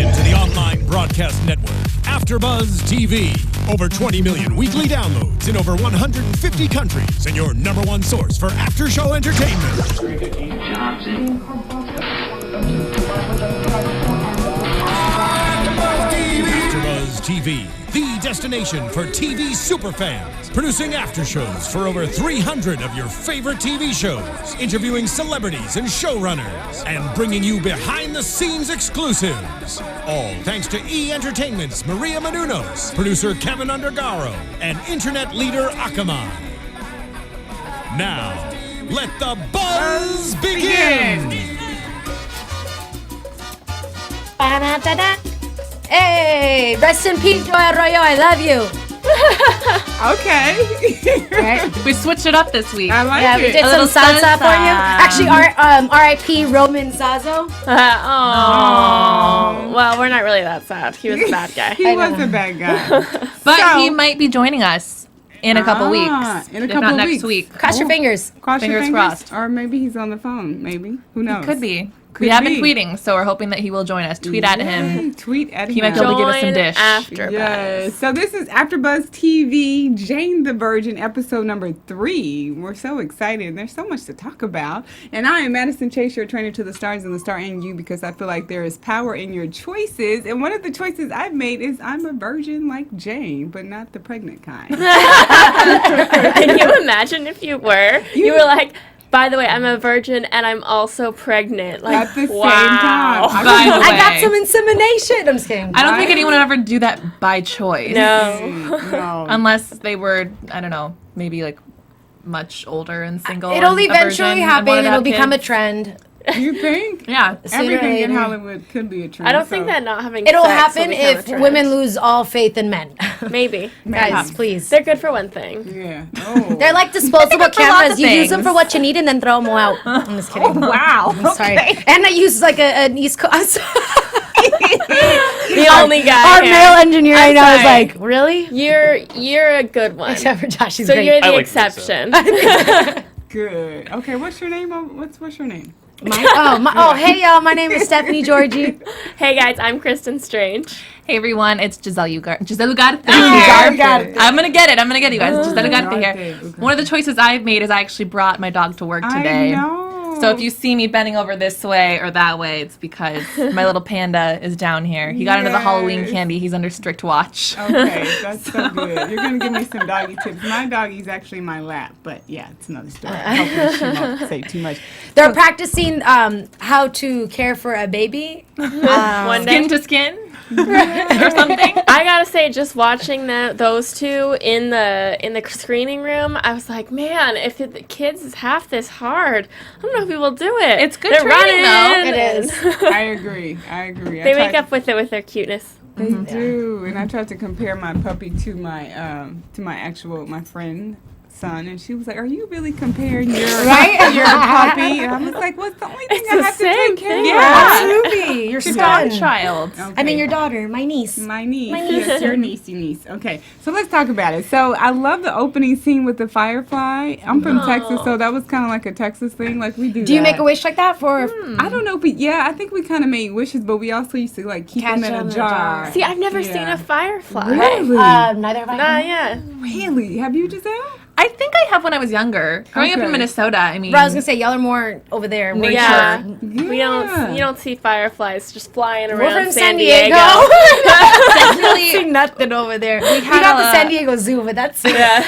into the online broadcast network, AFTERBUZZ TV. Over 20 million weekly downloads in over 150 countries, and your number one source for after-show entertainment. AFTERBUZZ TV, the destination for TV superfans, producing after shows for over 300 of your favorite TV shows, interviewing celebrities and showrunners, and bringing you behind-the-scenes exclusives. All thanks to E! Entertainment's Maria Menounos, producer Kevin Undergaro, and internet leader Akamai. Now, let the buzz begin! Hey, rest in peace, Joy Arroyo. I love you. Okay. Right? We switched it up this week. I like Yeah, it. we did some salsa for you. Actually, R.I.P. Roman Zazo. Well, we're not really that sad. He was a bad guy. He was a bad guy. But he might be joining us in a couple weeks. In a if couple not weeks. next week. Cross your fingers. Cross your Fingers fingers crossed. Or maybe he's on the phone. Maybe. Who knows? Could be. Could we have been be. tweeting, so we're hoping that he will join us. Tweet at him. Yay, tweet at him. He might be able to give us some dish. AFTERBUZZ. Yes. So this is AFTERBUZZ TV, Jane the Virgin, episode number 3. We're so excited. There's so much to talk about. And I am Madison Chase, your trainer to the stars and the star in you, because I feel like there is power in your choices. And one of the choices I've made is I'm a virgin like Jane, but not the pregnant kind. Can you imagine if you were? You were like, by the way, I'm a virgin and I'm also pregnant. Like, At the same wow. time. By the I got way, some insemination. I'm just kidding. I don't think anyone would ever do that by choice. No. No. Unless they were, I don't know, maybe like much older and single. It'll and a eventually virgin and happen. wanted to It'll have become a kids. trend. You think? Yeah. Sooner or Everything in later. Hollywood could be a trend. I don't think so- that not having It'll sex will happen become a if trend. women lose all faith in men. Maybe. Guys, please. They're good for one thing. Yeah. Oh. They're like disposable for lots cameras. of You use them things. for what you need and then throw them out. I'm just kidding. Wow. I'm sorry. And I use like an East Coast. The only guy. Our here. male engineer right now is sorry. like, really? You're a good one. Except for Josh, he's So great. you're the like to think so. exception. Good. Okay, what's your name? What's your name? Hey y'all, my name is Stephanie Giorgi. Hey guys, I'm Kristin Strange. Hey everyone, it's Giselle Ugarti. Giselle Ugarti. Ugarti. I'm gonna get it you guys. Giselle Ugarti here. Ugarti. One of the choices I've made is I actually brought my dog to work today. I know. So if you see me bending over this way or that way, it's because my little panda is down here. He got into the Halloween Yes. candy. He's under strict watch. Okay, that's so good. You're gonna give me some doggy tips. My doggy's actually in my lap, but yeah, it's another story. Hopefully she won't say too much. They're practicing how to care for a baby. One day. Skin to skin or something. I gotta say, just watching those two in the screening room, I was like, man, if the kids is half this hard, I don't know if we will do it. It's good They're training, though. running. It is. I agree. They wake up with it with their cuteness. They do, and I tried to compare my puppy to my friend son, and she was like, "Are you really comparing your your puppy?" And I was like, "What's the only thing It's I the have to same take care of?" thing. Yeah. Absolutely. Your Your son. godchild. Okay. I mean, your daughter, my niece. My niece. Yes, your niece. Okay, so let's talk about it. So I love the opening scene with the firefly. I'm from Texas, so that was kind of like a Texas thing. Like we do. Do you that. make a wish like that for? I don't know, but yeah, I think we kind of made wishes, but we also used to like keep Catch them in them a in a jar. jar. See, I've never Yeah. seen a firefly. Really? Neither have I. Not yet. Really? Have you, Giselle? I think I have when I was younger. Growing up Okay. in Minnesota, I mean. But I was gonna say y'all are more over there. Nature. Yeah. Yeah. You don't see fireflies just flying We're around from San Diego. Definitely see nothing over there. We had got the a- San Diego Zoo, but that's it. Yeah.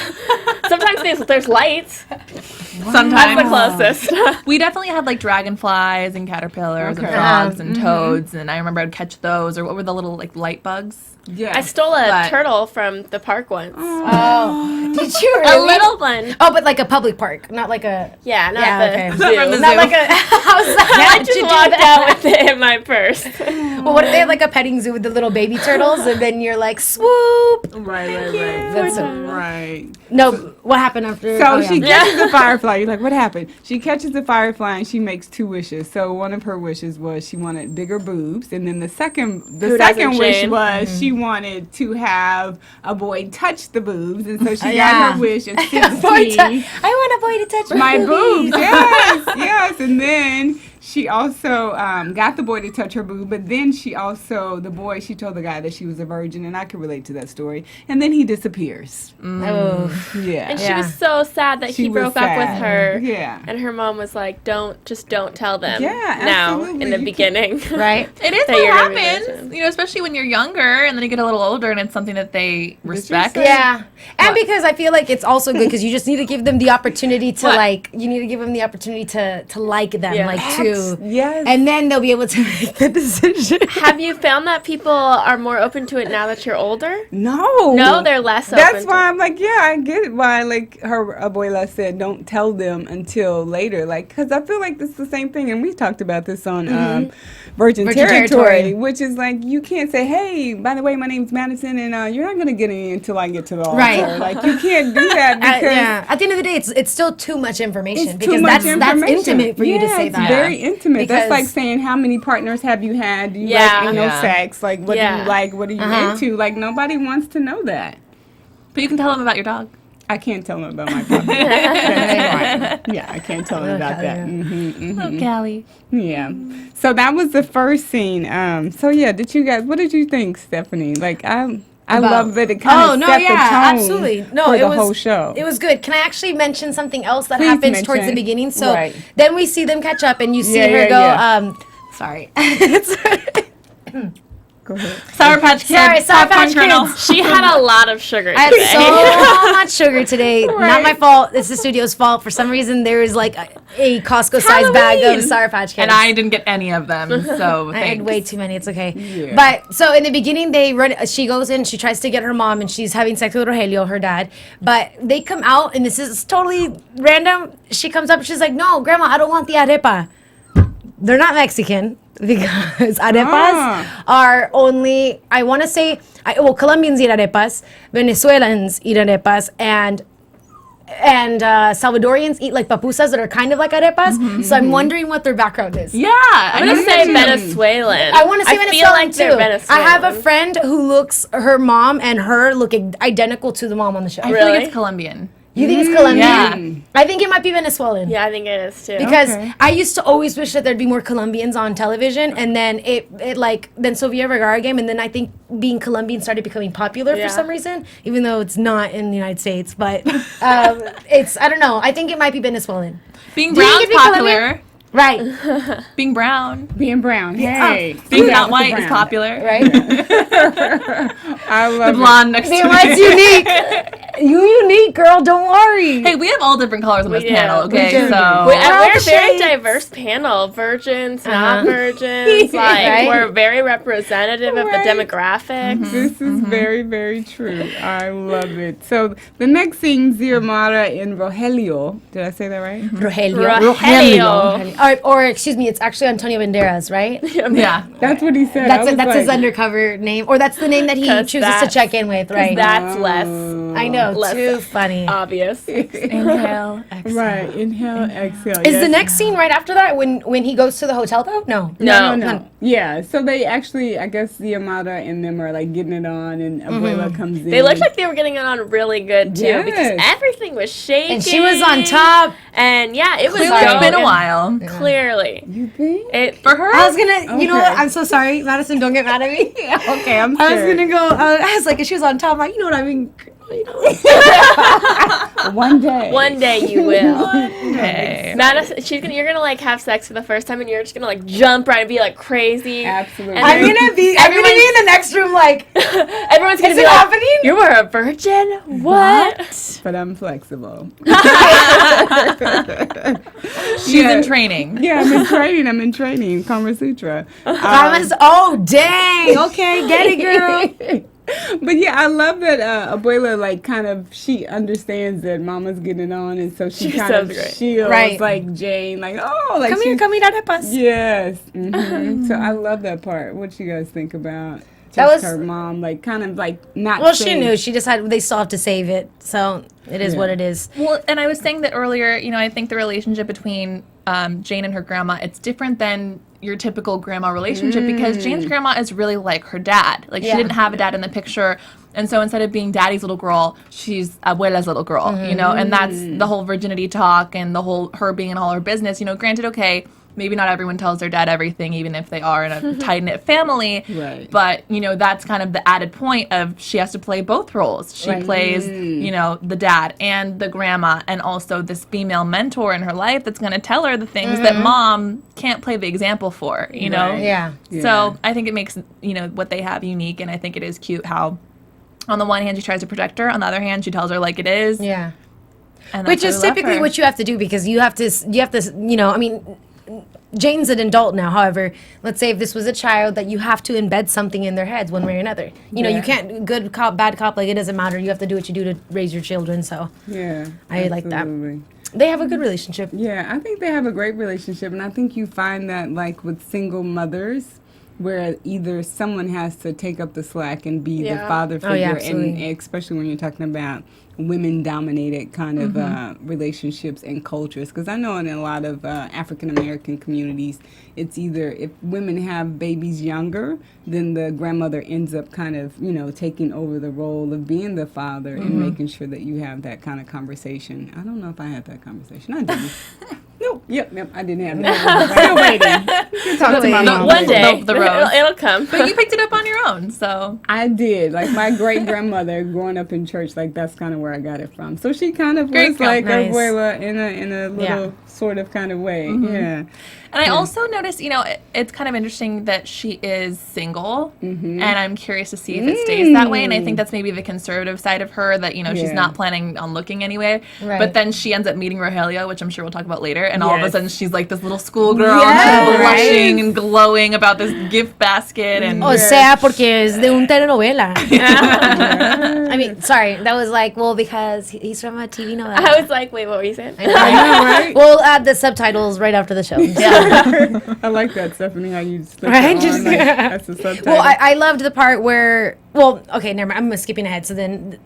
Sometimes there's lights. Sometimes. That's the closest. We definitely had like dragonflies and caterpillars and Okay. frogs and toads, and I remember I'd catch those. Or what were the little like light bugs? Yeah. I stole a But- turtle from the park once. Oh, did you A really? little one. Oh, but like a public park, not like a. Yeah, not Yeah, the okay. zoo. Not from the Not zoo. like a. How's that? I just walked out with it in my purse. Well, what if they have like a petting zoo with the little baby turtles, and then you're like swoop? Right. That's Right. No, what happened after? So oh, yeah. she catches the firefly. You're like, what happened? She catches the firefly and she makes 2 wishes. So one of her wishes was she wanted bigger boobs, and then the second Who doesn't, wish Shane? was she wanted to have a boy touch the boobs, and so she Yeah. got her wish of 16. I want a boy to touch My boobies. boobs, yes. And then she also got the boy to touch her boob, but then she told the guy that she was a virgin, and I could relate to that story. And then he disappears. Oh. Yeah. And she was so sad that he broke up with her. Yeah. And her mom was like, don't tell them Yeah, now absolutely. in the beginning. Right? It is That what you're gonna be happens, virgin. you know, especially when you're younger and then you get a little older and it's something that they respect. Yeah. And What? because I feel like it's also good because you just need to give them the opportunity to What? you need to give them the opportunity to like them, Yeah. to. Yes. And then they'll be able to make the decision. Have you found that people are more open to it now that you're older? No. No, they're less open. That's to why I'm like, yeah, I get it. Why, like her abuela said, don't tell them until later. Like, because I feel like it's the same thing, and we talked about this on Virgin Territory, which is like you can't say, hey, by the way, my name's Madison, and you're not gonna get any until I get to the altar. Right. Like you can't do that because At the end of the day, it's still too much information it's because too much that's information. intimate for you to say it's that. very intimate. That's like Because- saying how many partners have you had? Do you Yeah. like anal Yeah. sex? Like what do Yeah. you like? What are you into? Like nobody wants to know that. But you can tell them about your dog. I can't tell them about my puppy. That's fine. Yeah, I can't tell them about that. Oh, Callie. Yeah. So that was the first scene. So yeah, what did you think, Stephanie? Like I love that it kind of set the tone absolutely. No, for it the was whole show. It was good. Can I actually mention something else that Please happens towards the mention. beginning? So Right. then we see them catch up, and you see Yeah, her yeah, go. Sorry. Go ahead. Sour Patch Kids. Sorry, Sour popcorn Patch kernel. Kids. She had a lot of sugar I today. had so much sugar today. Not my fault. It's the studio's fault. For some reason, there is like a Costco-sized bag Halloween. of Sour Patch Kids. And I didn't get any of them, so I had thanks. way too many. It's okay. Yeah. But so in the beginning, they run. She goes in. She tries to get her mom, and she's having sex with Rogelio, her dad. But they come out, and this is totally random. She comes up. And she's like, "No, Grandma, I don't want the arepa." They're not Mexican because arepas are only. I want to say, Colombians eat arepas, Venezuelans eat arepas, and Salvadorians eat like papusas that are kind of like arepas. So I'm wondering what their background is. Yeah, I'm I gonna say Venezuelan. I want to say feel Venezuelan like too. they're Venezuelan. I have a friend who looks, her mom and her look identical to the mom on the show. I feel Really? like it's Colombian. You think it's Colombian? Yeah. I think it might be Venezuelan. Yeah, I think it is too. Because Okay. I used to always wish that there'd be more Colombians on television, and then then Sofia Vergara game, and then I think being Colombian started becoming popular Yeah. for some reason, even though it's not in the United States. But it's, I don't know. I think it might be Venezuelan. Being Do you brown's think it's Colombian? popular. Right. Being brown. Being brown. Hey. Being Yeah, not with white the is brown. popular. Right. I The love blonde next to See, me. what's unique? You unique, girl. Don't worry. Hey, we have all different colors on this do. panel, We okay? do. So We're a very shades. diverse panel. Virgins, not Uh-huh. virgins. Like Right. we're very representative of the Right. demographics. This is very, very true. I love it. So the next scene, Xiomara and Rogelio. Did I say that right? Rogelio. Rogelio. Or excuse me, it's actually Antonio Banderas, right? yeah. That's what he said. I That's was that's his like, undercover name, or that's the name that he 'Cause chooses to that's- check in with, right? That's less I know, less too funny. obvious. Inhale, exhale. Right. Inhale, exhale. Is yes. the next scene right after that when he goes to the hotel though? No. No. Yeah. So they actually, I guess, Xiomara and them are like getting it on, and Abuela comes in. They looked like they were getting it on really good too because Yes. everything was shaking. And she was on top. And yeah, it was Clearly it's been a going. while. Clearly. You think? It For her? I was gonna, you know what? Okay. I'm so sorry, Madison. Don't get mad at me. Okay, I'm I was sure. gonna go. I was like, if she was on top, like, you know what I mean? You know. One day. one day you will. Okay. Madison, you're gonna like have sex for the first time and you're just gonna like jump right and be like crazy. Absolutely. And I'm then gonna be in the next room, like, everyone's gonna is be it like, happening? you were a virgin? What? But I'm flexible. She's in training. Yeah, I'm in training. Kama Sutra. Oh dang! Okay, get it, girl. But yeah, I love that Abuela, like, kind of, she understands that Mama's getting on, and so she She kind of sounds great. shields, Right. like, Jane, like, oh, like, Come here, she's- come eat arepas. Yes. So I love that part. What you guys think about That just was- her mom, like, kind of, like, not Well, she saying- knew. She decided they still have to save it, so it is Yeah. what it is. Well, and I was saying that earlier, you know, I think the relationship between Jane and her grandma, it's different than your typical grandma relationship because Jane's grandma is really like her dad. Like, Yeah. she didn't have a dad in the picture. And so instead of being daddy's little girl, she's abuela's little girl, you know? And that's the whole virginity talk and the whole her being in all her business. You know, granted, okay, maybe not everyone tells their dad everything, even if they are in a tight-knit family. Right. But, you know, that's kind of the added point of she has to play both roles. She plays, you know, the dad and the grandma, and also this female mentor in her life that's going to tell her the things that mom can't play the example for, you know? Right. Yeah. So I think it makes, you know, what they have unique, and I think it is cute how on the one hand she tries to protect her, on the other hand she tells her like it is. Yeah. And Which that's is why we love typically her. what you have to do, because you have to, you know, I mean, Jane's an adult now. However, let's say if this was a child, that you have to embed something in their heads one way or another. You know, you can't good cop, bad cop, like it doesn't matter. You have to do what you do to raise your children. So Yeah. I like that. absolutely. They have a good relationship. Yeah, I think they have a great relationship, and I think you find that like with single mothers, where either someone has to take up the slack and be the Yeah. father Oh, yeah, figure, and absolutely. especially when you're talking about women-dominated kind of relationships and cultures. Because I know in a lot of African American communities, it's either if women have babies younger, then the grandmother ends up kind of, you know, taking over the role of being the father and making sure that you have that kind of conversation. I don't know if I had that conversation. I didn't. Nope. Yep. I didn't have that. Still waiting. You can talk to my mom. One day, The rose. it'll come. But you picked it up on your own, so. I did. Like my great grandmother growing up in church, like that's kind of where I got it from. So she kind of Great was like nice. abuela in a little Yeah. sort of kind of way. Yeah. And I also noticed, you know, it's kind of interesting that she is single, and I'm curious to see if it stays that way. And I think that's maybe the conservative side of her, that, you know, she's Yeah. not planning on looking anyway. Right. But then she ends up meeting Rogelio, which I'm sure we'll talk about later, and all of a Yes. sudden she's like this little schoolgirl, Yes. and she's blushing and glowing about this gift basket. And O sea, porque es de un telenovela. I mean, sorry, that was like, well, because he's from a TV novela. I was like, wait, what were you saying? I know, right? We'll add the subtitles right after the show. I like that, Stephanie, how you split Right? it Just- on, like, that's the subtitle. Well, I loved the part where, well, okay, never mind. I'm skipping ahead. So then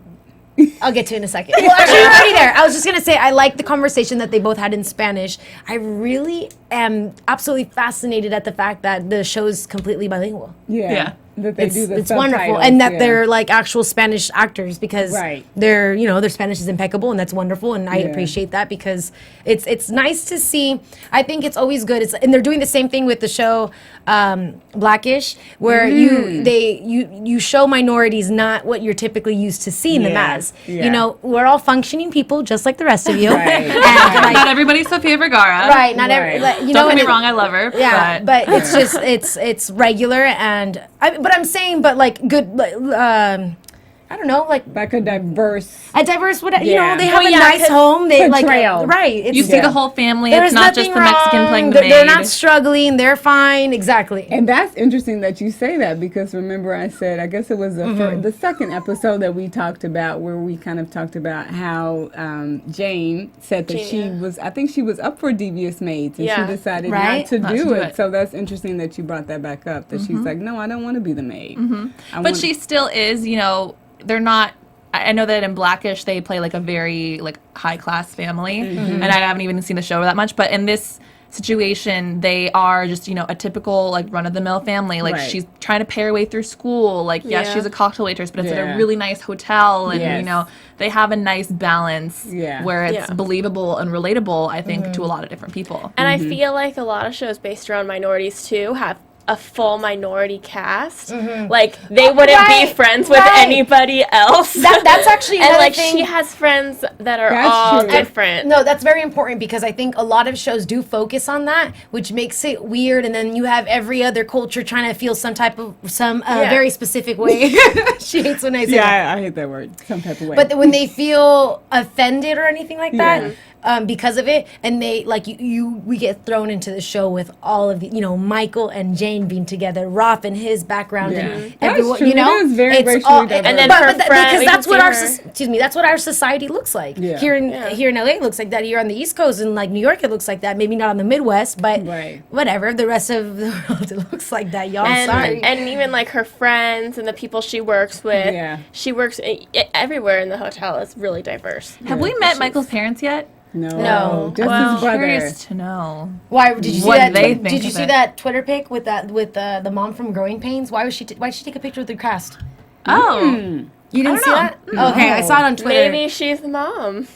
I'll get to it in a second. Well, actually, you're already there. I was just going to say, I like the conversation that they both had in Spanish. I really am absolutely fascinated at the fact that the show's completely bilingual. Yeah. That they do the It's wonderful, subtitles, and that yeah. they're like actual Spanish actors, because Right. they're, you know, their Spanish is impeccable, and that's wonderful, and I Yeah. appreciate that, because it's nice to see. I think it's always good. And they're doing the same thing with the show Blackish, where you show minorities not what you're typically used to seeing them Yeah. as. Yeah. You know, we're all functioning people just like the rest of you, Right. and like, not everybody's Sofia Vergara. right, not every, Right. like, you Don't know, get me and wrong, I love her. yeah, but it's just it's regular, and but I'm saying, but like good, like, I don't know, like Like a diverse. a diverse, whatever. You Yeah. know, they have Well, a yeah, nice 'cause home. They like portrayal. right. It's, you see Yeah. the whole family. there's It's not just nothing the Mexican wrong. playing the maid. They're not struggling. They're fine. Exactly. And that's interesting that you say that, because remember I said, I guess it was the second episode that we talked about, where we kind of talked about how Jane said that she Gina. was, I think she was up for Devious Maids, and Yeah. she decided Right. not to Not to do do it. it. So that's interesting that you brought that back up, that she's like, no, I don't want to be the maid. But she still is, you know, they're not. I know that in Blackish they play like a very like high class family, and I haven't even seen the show that much. But in this situation, they are just, you know, a typical like run of the mill family. Like Right. she's trying to pay her way through school. Like yes, Yeah. she's a cocktail waitress, but it's at Yeah. a really nice hotel, and Yes. you know they have a nice balance Yeah. where it's Yeah. believable and relatable. I think to a lot of different people. And I feel like a lot of shows based around minorities too have a full minority cast. Like they wouldn't Right, be friends with right. anybody else. That's actually and another like thing. she has friends that are That's all true. different. No, that's very important, because I think a lot of shows do focus on that, which makes it weird. And then you have every other culture trying to feel some type of Yeah. very specific way. She hates when I say that. Yeah, I hate that word, some type of way. But when they feel offended or anything like that, Yeah. because of it, and they like we get thrown into the show with all of the, you know, Michael and Jane being together, Roth and his background, Yeah. and That's everyone, true. you know, It is very racially diverse. And then but, her but friend- because we that's can what see our her. that's what our society looks like. Yeah. Here in LA it looks like that. Here on the East Coast and like New York it looks like that. Maybe not on the Midwest, but Right. whatever. The rest of the world it looks like that. Y'all and, sorry. and even like her friends and the people she works with. Yeah. She works everywhere in the hotel. It's really diverse. Have we met Michael's parents yet? No. Just Well, his brother. curious to know. Why did you see What that? they think Did you of see it. that Twitter pic with the mom from Growing Pains? Why did she take a picture with the cast? Oh. You didn't see know. that? Okay, I saw it on Twitter. Maybe she's the mom.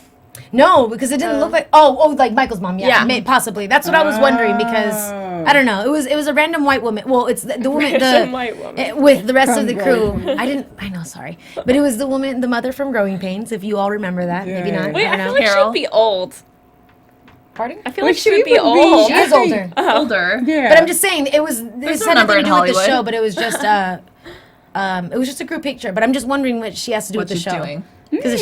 No, because it didn't look like like Michael's mom. Yeah, possibly. That's what I was wondering because I don't know. It was a random white woman. Well, it's the woman white woman. with the rest of the crew. I know, sorry, but it was the woman, the mother from Growing Pains. If you all remember that, maybe not. Wait, I don't feel know. like she'd be old. Pardon? I feel like she would be old. She is older. Older. Yeah. But I'm just saying it was. This had number nothing to in do with the Hollywood. show, but it was just it was just a group picture. But I'm just wondering what she has to do What with the she's show. doing. Because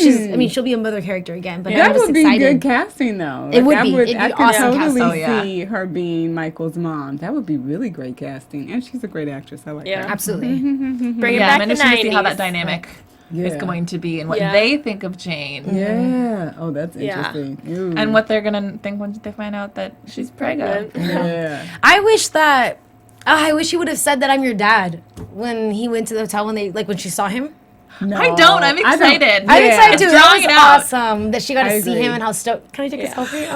she'll be a mother character again. But I'm That just would be excited. good casting, though. It would be. It'd be I could awesome totally casting. see her being Michael's mom. That would be really great casting. And she's a great actress. I like Yeah. her. Absolutely. Bring it Yeah, back I'm to interested to see how 90s. that dynamic is going to be and what they think of Jane. Yeah. Oh, that's Yeah. interesting. Ooh. And what they're going to think when they find out that she's pregnant. Yeah. I wish he would have said that I'm your dad when he went to the hotel when she saw him. No, I don't. I'm excited. I'm excited too. It's That drawing was it out. awesome that she got I to see agree. him and how stoked. Can I take a selfie?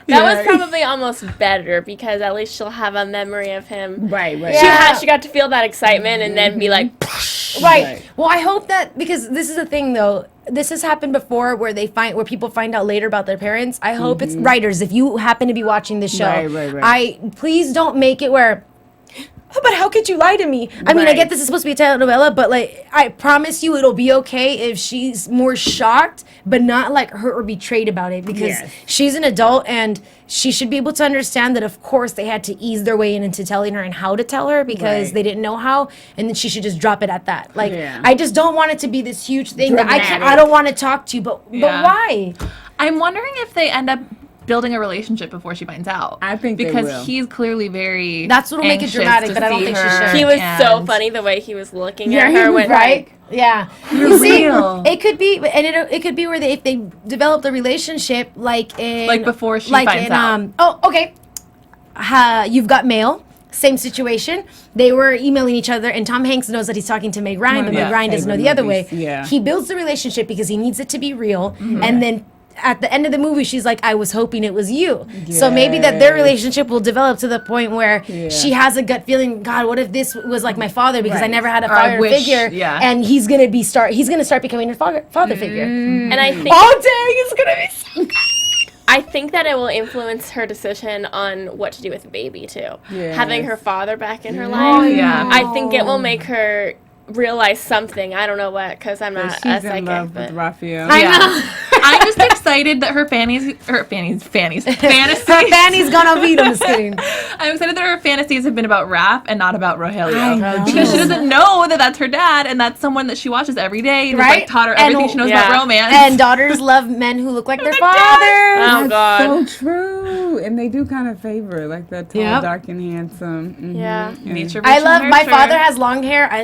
That was probably almost better because at least she'll have a memory of him. Right. Yeah. She got to feel that excitement and then be like, Right. Well, I hope that because this is the thing though. This has happened before where people find out later about their parents. I hope it's writers. If you happen to be watching this show, Right. please don't make it where. Oh, but how could you lie to me? I mean, I get this is supposed to be a telenovela, but like, I promise you, it'll be okay if she's more shocked, but not like hurt or betrayed about it because she's an adult and she should be able to understand that. Of course, they had to ease their way into telling her and how to tell her because they didn't know how, and then she should just drop it at that. Like, I just don't want it to be this huge thing that I don't want to talk to you, but why? I'm wondering if they end up building a relationship before she finds out. I think they because will. he's clearly very. That's what'll make it anxious dramatic, to but I don't see think she her, should. he was so and- funny the way he was looking Yeah, at he her was when Right? Yeah. You see, real. it could be, and it could be where if they developed a relationship, like in Like before she finds out. Okay. You've Got Mail. Same situation. They were emailing each other, and Tom Hanks knows that he's talking to Meg Ryan, but Meg Ryan doesn't know the other way. Yeah. He builds the relationship because he needs it to be real, and then at the end of the movie, she's like, I was hoping it was you. So maybe that their relationship will develop to the point where she has a gut feeling, God, what if this was like my father because I never had a father figure, and he's gonna start becoming her father figure. and I think It's gonna be so good. I think that it will influence her decision on what to do with the baby too. Having her father back in her life. yeah. I think it will make her realize something. I don't know what, because I'm not She's a in psychic. love But with Raphael. I know. I'm just excited that her fantasies. Her fanny's gonna beat him. Just kidding. I'm excited that her fantasies have been about Raph and not about Rogelio. I know. Because she doesn't know that that's her dad and that's someone that she watches every day and has, Right? like, taught her And- everything she knows about romance. And daughters love men who look like their father. oh God. So true. And they do kind of favor like that tall, dark, and handsome. Yeah. Nature I versus love my nurture. father has long hair. I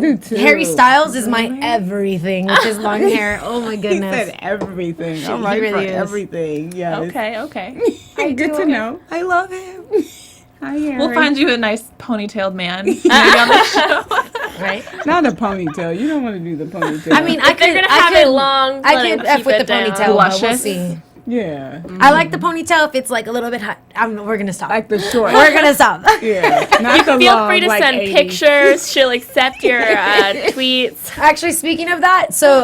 do too. Harry Styles is my everything with his long hair. Oh my He goodness. said everything. I'm He right really for is. everything. Yes. Okay. Good to know. I love him. Hi, Harry. We'll find you a nice ponytailed man. Maybe on the show. Right? Not a ponytail. You don't want to do the ponytail. I mean, If they're gonna have it long, I let could him F keep with it the down. ponytail, but we'll Luscious. see. yeah. I like the ponytail if it's like a little bit hot. We're gonna stop. Like the short. We're gonna stop. Yeah. Not the Feel long, free to like send 80s. pictures. She'll accept your tweets. Actually, speaking of that, so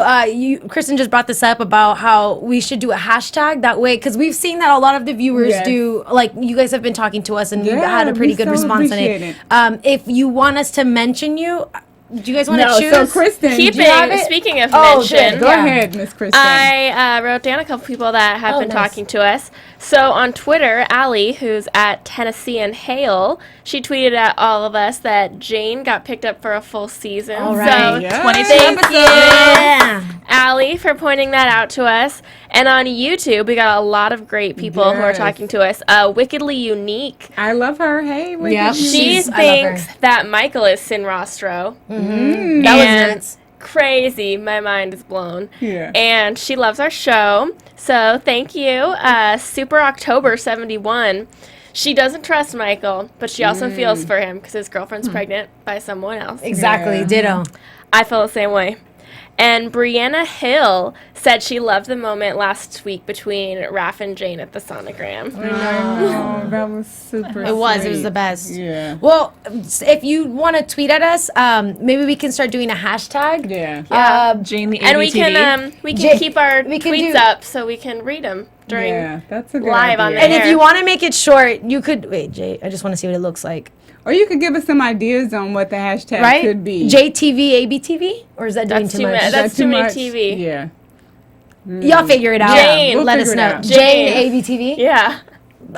Kristin just brought this up about how we should do a hashtag that way because we've seen that a lot of the viewers do. Like you guys have been talking to us and we've had a pretty we good so response on appreciate it. If you want us to mention you, do you guys want to No, choose? so Kristin, Keep do you have it. it? Speaking of Oh, mention, good. Go Yeah. ahead, Miss Kristin. I wrote down a couple people that have been nice. talking to us. So on Twitter, Allie, who's at Tennessee and Hale, she tweeted at all of us that Jane got picked up for a full season. All right. So Yeah. 22 thank episodes. you, Yeah. Allie, for pointing that out to us. And on YouTube, we got a lot of great people who are Yes. talking to us. Wickedly Unique. I love her. Hey, Wicked. Yep. She I love her. thinks that Michael is Sin Rostro. That And was nuts. crazy. My mind is blown. Yeah. And she loves our show. So thank you. Super October 71. She doesn't trust Michael, but she also feels for him because his girlfriend's pregnant by someone else. Exactly. Yeah. Ditto. I feel the same way. And Brianna Hill said she loved the moment last week between Raph and Jane at the sonogram. Oh, that was super It was sweet. the best. Yeah. Well, if you want to tweet at us, maybe we can start doing a hashtag. Yeah. Jane the And we Jane- can keep our we can tweets do- up so we can read them during. Yeah, that's a good live on idea. the And if air. you want to make it short, you could wait, Jay. I just want to see what it looks like. Or you could give us some ideas on what the hashtag Right? could be. JTV, ABTV, or is that doing That's too too much? much. Is That's that too many much? TV. Yeah. Y'all figure it out. Jane. We'll Let us figure it know. out. Jane, Jane. ABTV. Yeah.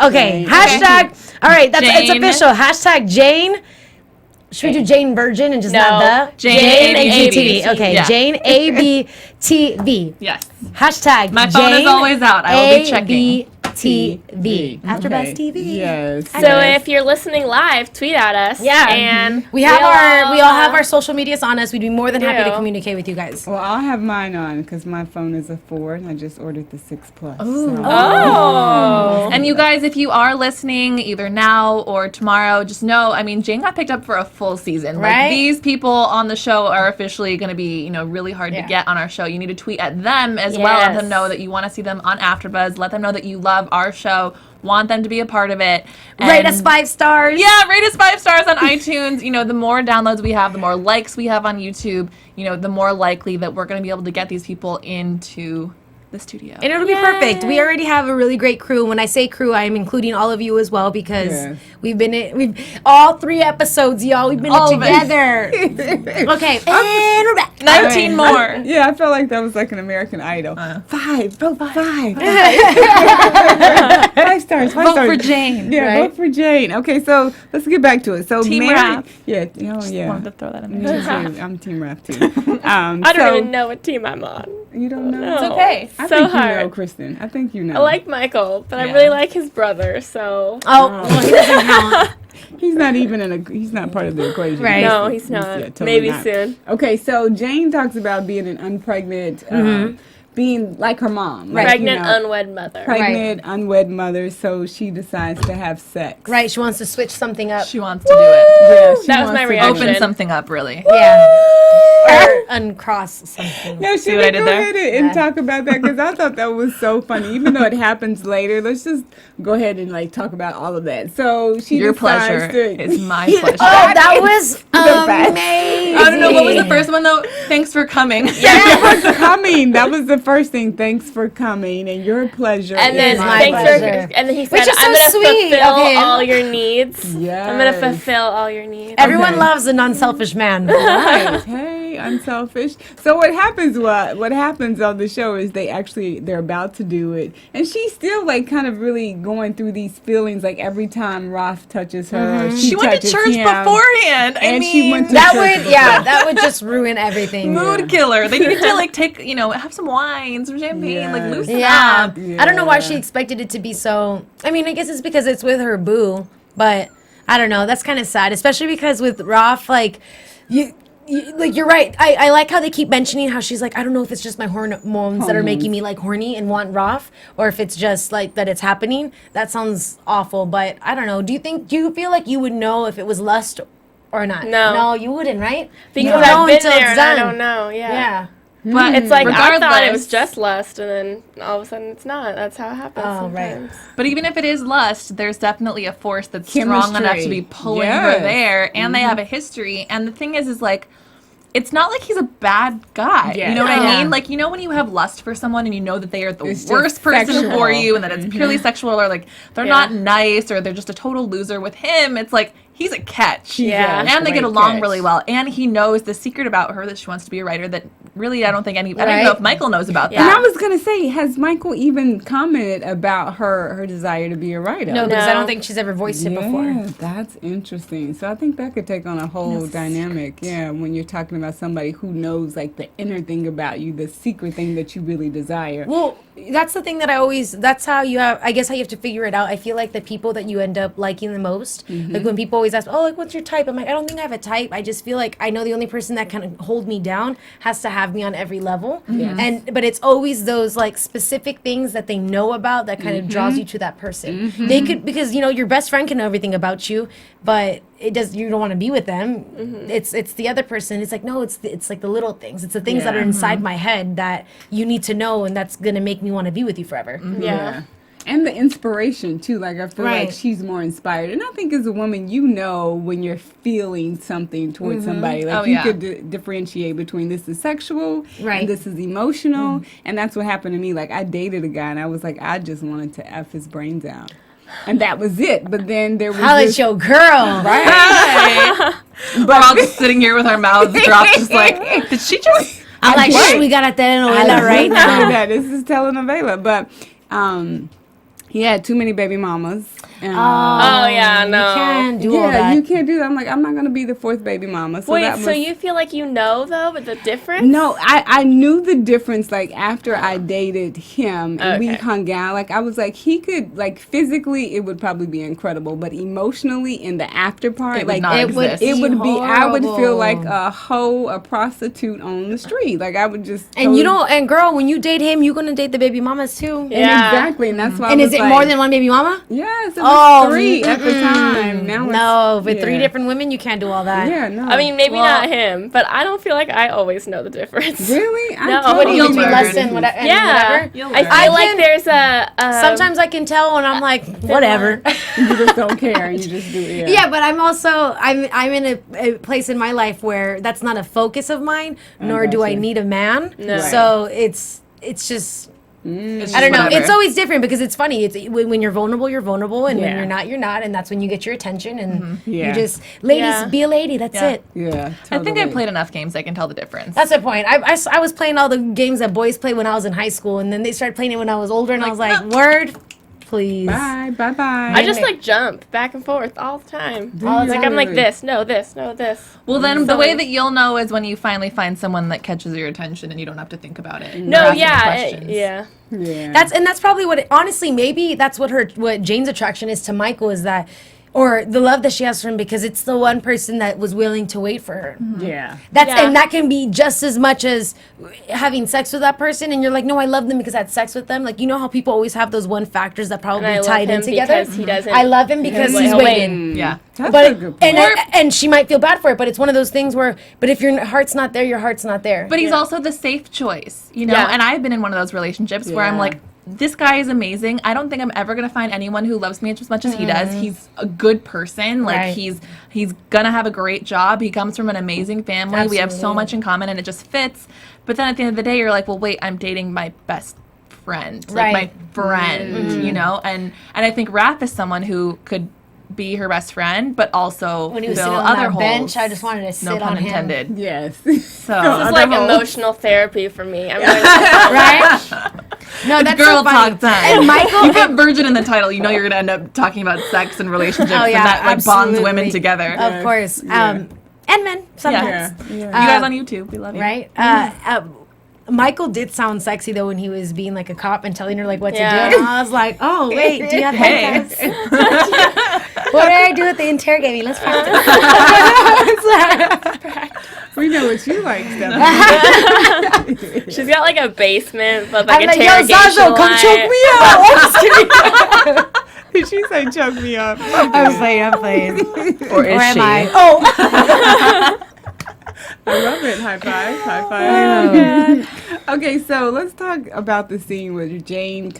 Okay. Jane. Hashtag. All right. That's it's Jane. official. Hashtag Jane. Should we do Jane Virgin and just No. not the Jane ABTV? ABTV. Okay. Yeah. Jane ABTV. Yes. Hashtag My phone is Jane always out. I will be checking. ABTV. AfterBuzz TV. Yes. So if you're listening live, tweet at us. Yeah. And We have we all have uh, our social medias on us. We'd be more than happy to do. communicate with you guys. Well, I'll have mine on because my phone is a 4 and I just ordered the 6 Plus. Oh. And you guys, if you are listening either now or tomorrow, just know, I mean, Jane got picked up for a full season. Right? Like, these people on the show are officially going to be, really hard Yeah. to get on our show. You need to tweet at them as well. Let them Yes. know that you want to see them on AfterBuzz. Let them know that you love our show, want them to be a part of it. Rate And- us 5 stars. Yeah, rate us 5 stars on iTunes. The more downloads we have, the more likes we have on YouTube, the more likely that we're going to be able to get these people into the studio. And it'll be perfect. We already have a really great crew. When I say crew, I'm including all of you as well because Yes. we've all 3 episodes, y'all. We've been All it of it. together. Okay, and we're back. 19 more. Yeah, I felt like that was like an American Idol. 5, vote 5. 5 stars, 5 Vote stars. for Jane. Yeah, Right? vote for Jane. Okay, so let's get back to it. So Team Mary, Rap. yeah, yeah. Wanted to throw that in Me there. too. I'm Team Rap too. I don't even know what team I'm on. You don't know? It's okay. I So think you know, hard. Kristin. I think you know. I like Michael, but I Yeah. really like his brother, so. Oh, well, he doesn't count. He's not even he's not part of the equation. Right. No, he's not. totally Maybe not. soon. Okay, so Jane talks about being an unpregnant, being like her mom. Like, Pregnant, unwed mother. pregnant, unwed mother, so she decides to have sex. Right, she wants to switch something up. She wants to do it. Yeah, she That was my wants to reaction. Open something up, really. Yeah. Or uncross something. No, she See what I did did go there? ahead and talk about that because I thought that was so funny. Even though it happens later, let's just go ahead and talk about all of that. So she Your decides pleasure to, is my pleasure. Oh, that was best. amazing. I don't know, what was the first one, though? Thanks for coming. Thanks for coming. That was the first thing. Thanks for coming, and your pleasure. And is then my thanks pleasure. for, and then he said, Which is "I'm so gonna sweet fulfill of him." all your needs. Yes. I'm gonna fulfill all your needs." Everyone Okay. loves an unselfish man. Right. Hey, unselfish. So what happens on the show is they're about to do it, and she's still like kind of really going through these feelings. Like every time Ralph touches her, She went to touches church him, beforehand. and I she mean, went to That church would, yeah, that would just ruin everything. mood killer. They needed to take, have some wine, some champagne, like Yes. loosen Yeah. up. I don't know why Yeah. she expected it to be so. I mean, I guess it's because it's with her boo, but I don't know. That's kind of sad, especially because with Ralph, like, you're right. I like how they keep mentioning how she's like, I don't know if it's just my hormones that are making me like horny and want Ralph, or if it's just like that it's happening. That sounds awful, but I don't know. Do you feel like you would know if it was lust or not? No. No, you wouldn't, right? Because You don't I've know been until there it's and I done. don't know. Yeah. Yeah. But It's like I thought it regardless- was just lust, and then all of a sudden it's not. That's how it happens. Oh, right. sometimes. But even if it is lust, there's definitely a force that's strong enough to Chemistry. be pulling Yes. her there, and they have a history. And the thing is like, it's not like he's a bad guy. Yeah. You know what Yeah. I mean? Like, when you have lust for someone and you know that they are the It's just worst person sexual. for you and that it's purely sexual, or like they're Yeah. not nice, or they're just a total loser with him, it's like he's a catch. Yeah. And they get Great along catch. really well. And he knows the secret about her, that she wants to be a writer, that really I don't think I don't even Right. know if Michael knows about Yeah. And I that. was gonna say, has Michael even commented about her desire to be a writer? No, because I No. don't think she's ever voiced it before. Yeah, that's interesting. So I think that could take on a whole dynamic. Yeah, when you're talking about somebody who knows like the inner thing about you, the secret thing that you really desire. Well, that's the thing that that's how you have, I guess how you have to figure it out. I feel like the people that you end up liking the most, like when people always ask, oh, like, what's your type? I'm like, I don't think I have a type. I just feel like I know the only person that can hold me down has to have have me on every level. Yes. But it's always those like specific things that they know about that kind of draws you to that person. They could, because your best friend can know everything about you, but you don't want to be with them. It's the other person. It's like, no, it's like the little things. It's the things that are inside my head that you need to know, and that's gonna make me want to be with you forever. Yeah. And the inspiration too. Like I feel like Right. she's more inspired, and I think as a woman, when you're feeling something towards somebody, like you could differentiate between this is sexual, Right. and this is emotional, and that's what happened to me. Like I dated a guy, and I was like, I just wanted to f his brains out, and that was it. But then there was Holla this, at your girl. Right. We're all just sitting here with our mouths dropped, just like, did she just? I'm like, shh, we got a telenovela right now. that this is telenovela, but he had too many baby mamas. And, Oh, yeah, no. You can't do all yeah, that. you can't do that. I'm like, I'm not gonna be the fourth baby mama. So Wait, that so was, you feel like though, but the difference? No, I knew the difference, like, after I dated him and we Okay. hung out. Like, I was like, he could, like, physically, it would probably be incredible, but emotionally, in the after part, It would like, not It would exist. it would be, I would feel horrible. like a hoe, a prostitute on the street. Like, I would just. And you don't, and girl, when you date him, you're gonna date the baby mamas too. And Yeah. exactly, and that's why And I is was it like, more than one baby mama? Yes, it was Oh, 3 at the time. Now No, it's, with 3 yeah. different women, you can't do all that. Yeah, no. I mean, maybe Well- not him, but I don't feel like I always know the difference. really? I No. totally What do you Between learn. lust and whatever. Yeah. You'll I learn. feel like there's a. Sometimes I can tell when I'm like, whatever. You just don't care, and you just do it. Yeah, but I'm in a place in my life where that's not a focus of mine, nor do I gotcha. need a man. No. So it's just. It's I don't know. whatever. It's always different because it's funny. It's when you're vulnerable, and when Yeah. you're not, and that's when you get your attention. And Yeah. you just, ladies, Yeah. be a lady. That's Yeah. it. Yeah, I think I totally. played enough games I can tell the difference. That's the point. I was playing all the games that boys play when I was in high school, and then they started playing it when I was older, and I was like, word, please. Bye, bye, bye. I just like jump back and forth all the time. All the Like time. I'm like this, no this, no this. Well, then the So- way that you'll know is when you finally find someone that catches your attention and you don't have to think about it. or No, ask any yeah, questions. yeah. Yeah. That's probably honestly, maybe that's what Jane's attraction is to Michael, is that, or the love that she has for him, because it's the one person that was willing to wait for her. yeah. Yeah. And that can be just as much as having sex with that person, and you're like, no, I love them because I had sex with them. Like, how how people always have those one factors that probably And I love tied in him together. because he doesn't. I love him because He'll he's wait. waiting. Yeah. That's a But good point. and she might feel bad for it, but it's one of those things where, but if your heart's not there, your heart's not there. But he's also the safe choice, Yeah. And I've been in one of those relationships where I'm Yeah. like, this guy is amazing. I don't think I'm ever gonna find anyone who loves me as much as he does. He's a good person. Like Right. he's gonna have a great job. He comes from an amazing family. We have so Absolutely. much in common, and it just fits. But then at the end of the day, you're like, well, wait, I'm dating my best friend, like my Right. friend, And I think Raph is someone who could be her best friend, but also When he was fill sitting on other that holes. bench, I just wanted to sit no pun on him. intended. Yes. So This is like emotional therapy for me. I'm going Right? No, that's girl so funny. talk time. And Michael, You put virgin in the title, you're gonna end up talking about sex and relationships, Oh, yeah, and that bonds absolutely. women together. of course, Yeah. and men sometimes. Yeah. You Yeah. guys on YouTube, we love you. Right? Michael did sound sexy though when he was being like a cop and telling her like what Yeah. to do. And I was like, oh wait, do you have Hey. handcuffs? What did I do if they interrogate me? Let's practice. We know what you like, Stephanie. She's got like a basement, but I'm like like, yo, interrogation Zazo, come line. choke me out. I'm just kidding. Did she say choke me up? I'm playing. Or is Or am she? I? Oh. I love it. High five. High five. Okay, so let's talk about the scene where Jane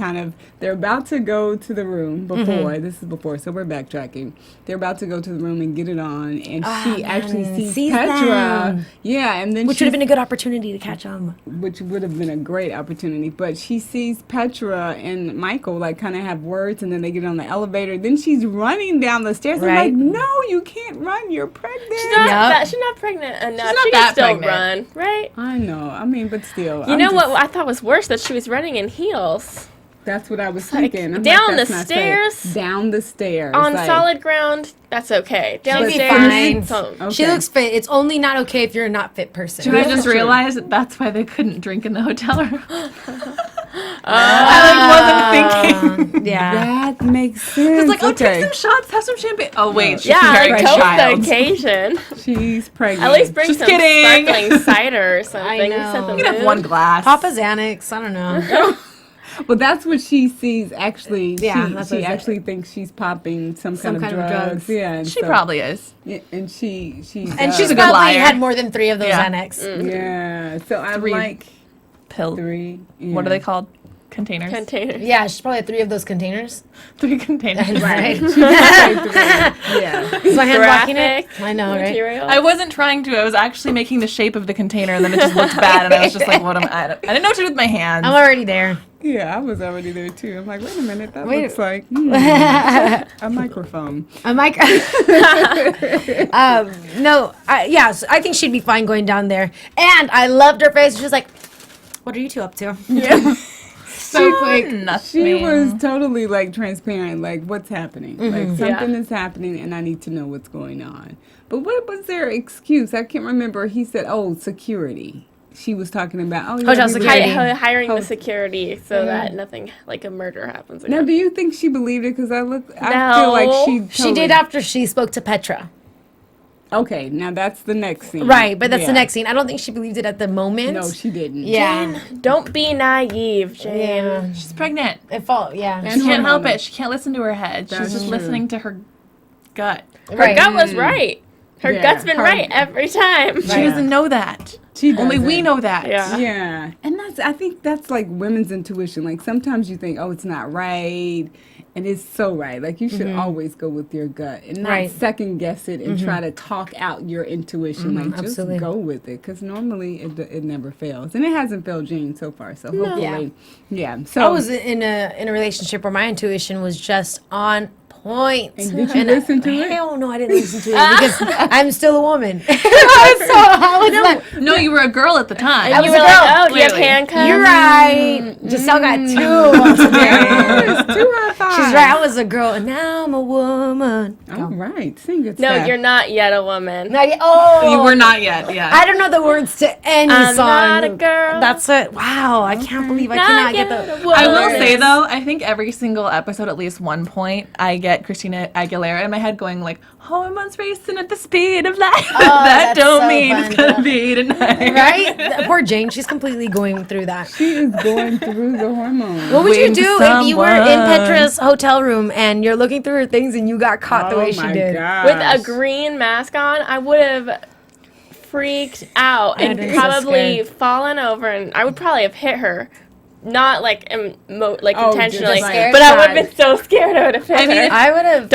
they're about to go to the room before. This is before, so we're backtracking. They're about to go to the room and get it on, and she actually sees Petra. them. Yeah, and then Which would have been a good opportunity to catch on. which would have been a great opportunity. But she sees Petra and Michael kind of have words, and then they get on the elevator. Then she's running down the stairs. I'm Right. like, no, you can't run. You're pregnant. She's not, Yep. she's not pregnant enough. not She that can still pregnant. run, right? I know. I mean, but still. You know what I thought was worse? That she was running in heels. That's what I was like, thinking. I'm down that's the not safe. stairs? Down the stairs. On like- solid ground, that's okay. She'll be Downstairs, fine. so- Okay. She looks fit. It's only not okay if you're a not fit person. Did I That's just true. realize that that's why they couldn't drink in the hotel room? I wasn't thinking. Yeah. That makes sense. It's like, oh, okay. take some shots, have some champagne. Oh, wait, she's Yeah, carrying like a toast child. the occasion. She's pregnant. At least bring Just some kidding. sparkling cider or something. know. Set the You can have mood. one glass. Papa Xanax. I don't know. Well, that's what she sees. Actually, Yeah, that's what she it actually thinks she's popping some kind of drugs. Yeah, and She probably is. Yeah, and she's And she's a good probably liar. had more than 3 of those Yeah. Xanax. Yeah, so I'm 3 like Pill. 3. Yeah. What are they called? Containers. Container. Yeah, she's probably had 3 of those containers. 3 containers. Right. Yeah. Is my hand blocking it? Graphic I know, right? material. I wasn't trying to. I was actually making the shape of the container, and then it just looked bad, and I was just like, "What am I didn't know what to do with my hands." I'm already there. Yeah, I was already there too. I'm like, wait a minute, that Wait. looks like a microphone. I'm like, no, so I think she'd be fine going down there. And I loved her face. She was like, "What are you 2 up to?" Yeah. So quick. Nothing. She was totally like transparent, like what's happening. Like something Yeah. is happening and I need to know what's going on. But what was their excuse? I can't remember. He said, oh, security. She was talking about, oh, yeah, Hotel we were- security. Hiring Oh. the security so that nothing like a murder happens again. Now, do you think she believed it? Because I feel No. like She did after she spoke to Petra. Okay, now that's the next scene. Right, but that's the Yeah. next scene. I don't think she believed it at the moment. No, she didn't. Yeah. Don't be naive, Jane. Yeah. She's pregnant. It felt, yeah. And She can't help hormonal. it. She can't listen to her head. She's That's just true. listening to her gut. Her Right. gut was right. Her Yeah, gut's been her- right every time. She doesn't know that. She Only we doesn't. know that. Yeah. Yeah, and I think that's like women's intuition. Like sometimes you think, oh, it's not right, and it's so right. Like you should always go with your gut and not Right. second guess it and try to talk out your intuition. Like just absolutely. go with it, because normally it never fails, and it hasn't failed Jean so far. So hopefully, yeah. So I was in a relationship where my intuition was just on point. And did you listen to it? Hell no, I didn't listen to it because I'm still a woman. So I was like, No, you were a girl at the time. I You was were a like, girl. oh, do you have Clearly. handcuffs? you're right. Giselle got 2. Yes, 2 high fives. She's right. I was a girl, and now I'm a woman. All right, sing it. No, Steph. you're not yet a woman. Now, oh, You were not yet. Yeah. I don't know the words to any I'm song. not a girl. That's it. Wow, I can't believe I cannot get the. I will woman. say though, I think every single episode, at least one point, I get Christina Aguilera in my head going like, "Hormones racing at the speed of light." that that's don't so mean fun. it's gonna be tonight. Right? Poor Jane. She's completely going through that. She is going through the hormones. What would you Waiting do for if you were in someone. Petra's hotel room and you're looking through her things and you got caught the way she did? With a green mask on, I would have freaked out and been so probably scared. fallen over, and I would probably have hit her. Not like Oh, intentionally, just scared but I would side. have been so scared I would have hit I mean, her. if- I would have.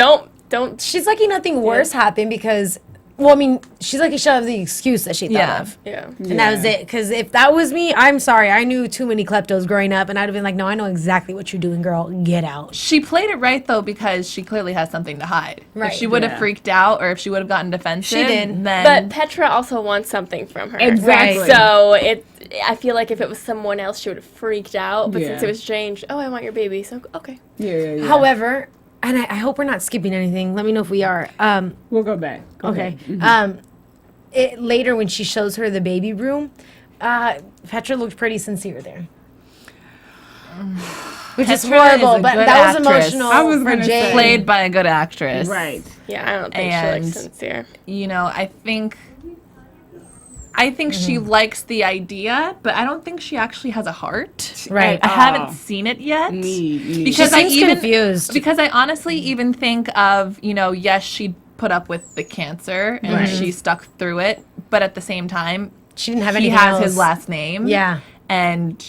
Don't. She's lucky nothing worse happened because, well, I mean, she's lucky she had the excuse that she thought Yeah. of. Yeah. And that was it. Because if that was me, I'm sorry. I knew too many kleptos growing up, and I'd have been like, no, I know exactly what you're doing, girl. Get out. She played it right though because she clearly has something to hide. Right. If she would have Yeah. freaked out or if she would have gotten defensive, She did. then But Petra also wants something from her. Exactly. So I feel like if it was someone else, she would have freaked out. But since Yeah. it was Jane, oh, I want your baby. So okay. Yeah. However, and I hope we're not skipping anything. Let me know if we are. We'll go back. Go Okay. ahead. Later when she shows her the baby room, Petra looked pretty sincere there. Which is Petra horrible, is a but good that was actress. emotional I was for gonna Jane. say. played by a good actress. Right. Yeah, I don't think she And- looks sincere. You know, I think she likes the idea, but I don't think she actually has a heart. Right. I haven't seen it yet. Me. Because She seems confused. Because I honestly even think of, you know, yes, she put up with the cancer and she stuck through it, but at the same time, She didn't have he anything has else. his last name. Yeah. And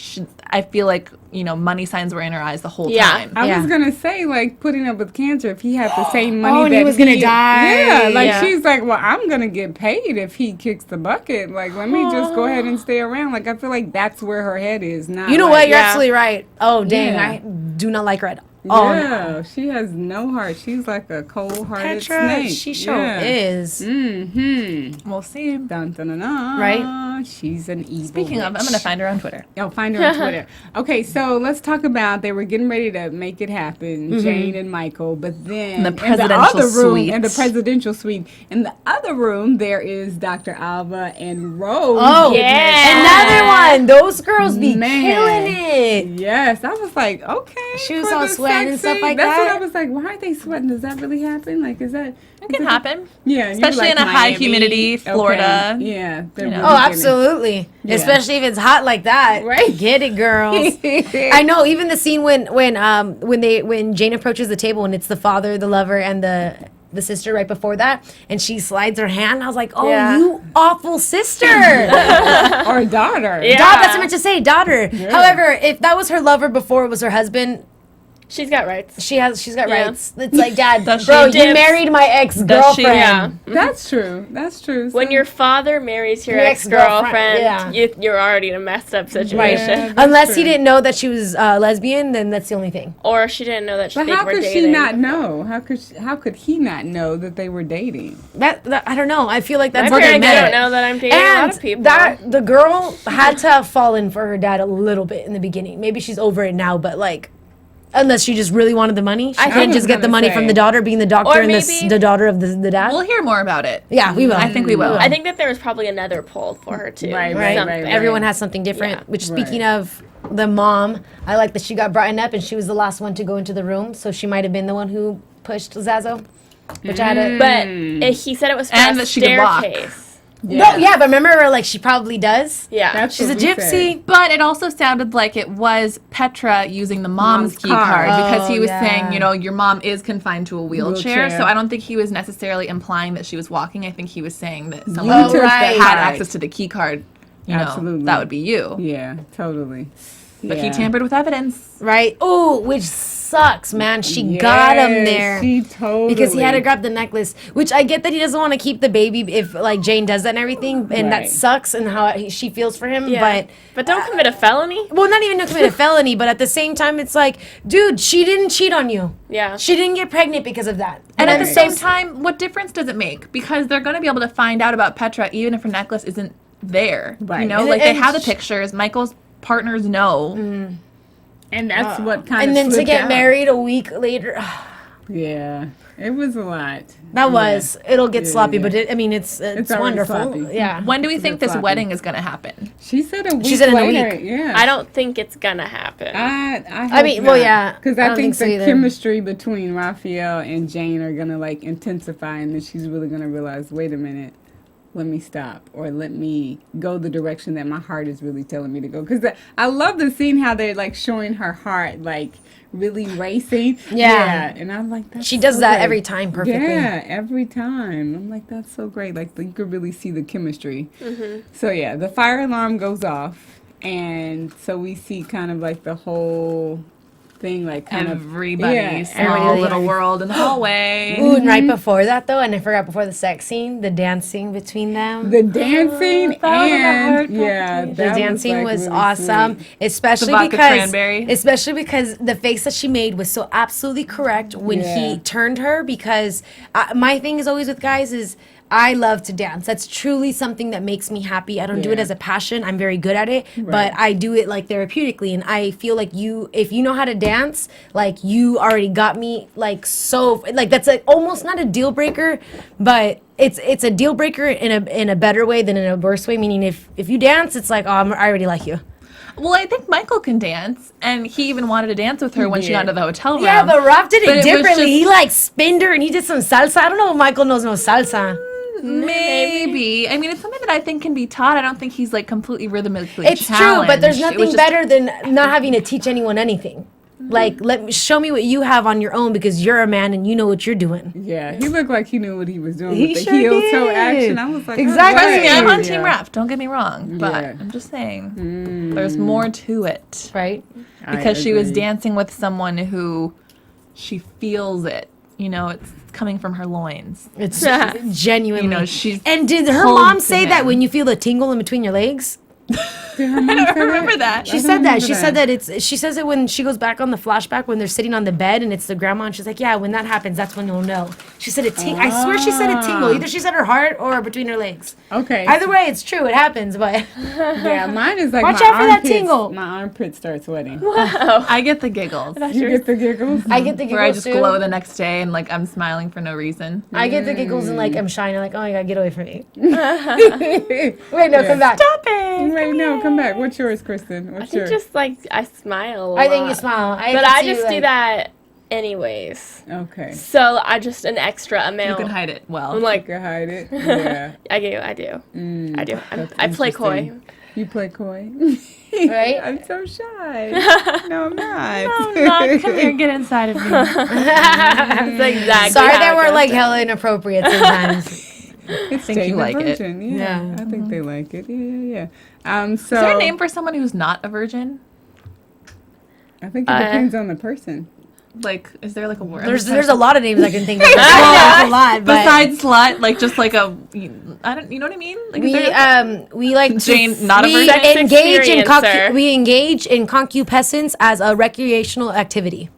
I feel like, you know, money signs were in her eyes the whole Yeah. time. I Yeah. was gonna say, like, putting up with cancer, if he had the same money Oh, and that he was gonna die. Yeah, like, Yeah. she's like, well, I'm gonna get paid if he kicks the bucket. Like, let me just go ahead and stay around. Like, I feel like that's where her head is. Not You know like, what? You're Yeah. absolutely right. Oh, dang. Yeah. I do not like her at Yeah, she has no heart. She's like a cold-hearted Petra, snake. she sure is. Mm-hmm. We'll see. Dun, dun, dun, dun. Right? She's an evil Speaking of, I'm witch. going to find her on Twitter. Oh, find her on Twitter. Okay, so let's talk about they were getting ready to make it happen, Jane and Michael, but then The presidential suite. in the presidential suite, in the other room, there is Dr. Alva and Rose. Oh, Yeah. another one. Those girls be Man. killing it. Yes, I was like, okay. She was for all the sweating and sex stuff scene. like That's that. what I was like, why are they sweating? Does that really happen? Like, is that... It can happen. Yeah. and you were Especially like in a high Miami. humidity Florida. Okay. Yeah. they're You know. really Oh, getting it. absolutely. Yeah. Especially if it's hot like that. Right. Get it, girls. I know. Even the scene when Jane approaches the table and it's the father, the lover, and the sister right before that, and she slides her hand. I was like, "Oh, Yeah. you awful sister!" Or daughter. Yeah. That's what I meant to say, daughter. However, if that was her lover before it was her husband, She's got rights. she's got Yeah. rights. It's like, Dad, Does bro, she? you Dibs. married my Does she? ex-girlfriend. Yeah. That's true. That's true. When So- your father marries your Your ex-girlfriend, ex-girlfriend, yeah. you're already in a messed up situation. Right. Yeah, that's Unless true. he didn't know that she was lesbian, then that's the only thing. Or she didn't know that But they how were could dating. she not know? How could he not know that they were dating? That I don't know. I feel like that's My where they parents met. don't know that I'm dating a lot of people. That the girl had to have fallen for her dad a little bit in the beginning. Maybe she's over it now, but like, unless she just really wanted the money, she I couldn't was just get the gonna money say. from the daughter being the doctor Or and maybe- the daughter of the dad. We'll hear more about it. Yeah, we will. I think we will. I think that there was probably another pull for her too. Right, Right. Something. Everyone has something different. Yeah. Which, Right. speaking of the mom, I like that she got brought up and she was the last one to go into the room, so she might have been the one who pushed Zazo. Which I had a But he said it was for And a that she could walk. staircase. no, yeah, but remember, like she probably does. Yeah. That's She's a what we gypsy. said. But it also sounded like it was Petra using the mom's key card because he was yeah. saying, you know, your mom is confined to a wheelchair. Wheelchair. So I don't think he was necessarily implying that she was walking. I think he was saying that You someone took right. that had card. access to the key card. You know, Absolutely. that would be you. Yeah, totally. But he Yeah. tampered with evidence. Right? Oh, which sucks, man. She got him Yes, there. She totally. Because he had to grab the necklace, which I get that he doesn't want to keep the baby if like Jane does that and everything, and that Right. sucks and how she feels for him. Yeah. But don't commit a felony. Well, not even to commit a felony, but at the same time, it's like, dude, she didn't cheat on you. Yeah. She didn't get pregnant because of that. And at the Right. same time, what difference does it make? Because they're going to be able to find out about Petra even if her necklace isn't there. Right. You know, And- like they and have the sh- pictures. Michael's partners know. And that's what kind of. and then to slipped get out. married a week later, Yeah, it was a lot. that was. It'll get Yeah, sloppy, yeah. but I mean, it's already wonderful. sloppy. Yeah. When do we think this sloppy. wedding is going to happen? She said a week She said in a later. week. Yeah. I don't think it's gonna happen. I mean, well, yeah, Because I I don't think think so the either. chemistry between Raphael and Jane are gonna like intensify, and then she's really gonna realize, wait a minute, let me stop, or let me go the direction that my heart is really telling me to go. Because I love the scene how they're like showing her heart like really racing. Yeah. And I'm like, that's She does so that great. every time perfectly. Yeah, every time. I'm like, that's so great. Like you could really see the chemistry. So yeah, the fire alarm goes off, and so we see kind of like the whole thing, like kind Everybody's of small everybody- little world in the hallway. Ooh, and right before that though, and I forgot before the sex scene, the dancing between them. the dancing heart and yeah, The that dancing like, was really awesome, sweet. especially The vodka because cranberry. the face that she made was so absolutely correct when Yeah. he turned her. Because my thing is always with guys is I love to dance. That's truly something that makes me happy. I don't do it Yeah. as a passion. I'm very good at it, but Right. I do it like therapeutically. And I feel like if you know how to dance, like you already got me like so like that's like almost not a deal breaker, but it's a deal breaker in a better way than in a worse way. Meaning if you dance, it's like, oh, I already like you. Well, I think Michael can dance, and he even wanted to dance with her when she got Yeah. into the hotel room. Yeah, but Rob did But it it was differently. just- He like spinned her and he did some salsa. I don't know if Michael knows no salsa. Maybe. I mean, it's something that I think can be taught. I don't think he's like completely rhythmically It's true, challenged. but there's It was nothing just- better than not having to teach anyone anything. Like, show me what you have on your own because you're a man and you know what you're doing. Yeah, he looked like he knew what he was doing He with the sure heel toe did. action. I was like, Exactly. Trust me, I'm on Yeah. Team Rap. Don't get me wrong, but Yeah. I'm just saying there's more to it Right? I because she was agree. dancing with someone who she feels it. You know, it's coming from her loins. It's genuinely. You know, she's and did her pulled mom to say that him. when you feel the tingle in between your legs? Did her mom I don't say remember that. She I said don't that. She remember said that she says it when she goes back on the flashback when they're sitting on the bed and it's the grandma and she's like, yeah, when that happens, that's when you'll know. She said it I swear she said it tingle. Either she said her heart or between her legs. Okay. Either way, it's true. It happens, but Yeah, mine is like Watch my out for that armpits- tingle. My armpit starts sweating. I get the giggles. You get the giggles? I get the giggles Where I just too. glow the next day and like I'm smiling for no reason. I get the giggles and like I'm shining. Like, oh my god, get away from me. Wait, no, come back. Stop it. Wait, no, come back. What's yours, Kristin? I What's think yours? just like I smile. A I think lot. you smile. But can I see you, just do like- that anyways. Okay. So I just an extra You amount. can hide it well. I'm You like, can hide it. Yeah. I do. I do. I play coy. interesting. You play coy? Right? I'm so shy. No, I'm not. Come here and get inside of me. That's exactly Sorry how that it we're goes like down. hella inappropriate sometimes. I think you like it. Yeah, I think they like it. Yeah. So Is there a name for someone who's not a virgin? I think it depends on the person. Like, is there like a word? There's a lot of names I can think of. There's a lot, but Besides slut, like just like a, I don't, you know what I mean? Like, is there we like to- Jane, not a we virgin? engage in Experiencer. we engage in concupiscence as a recreational activity.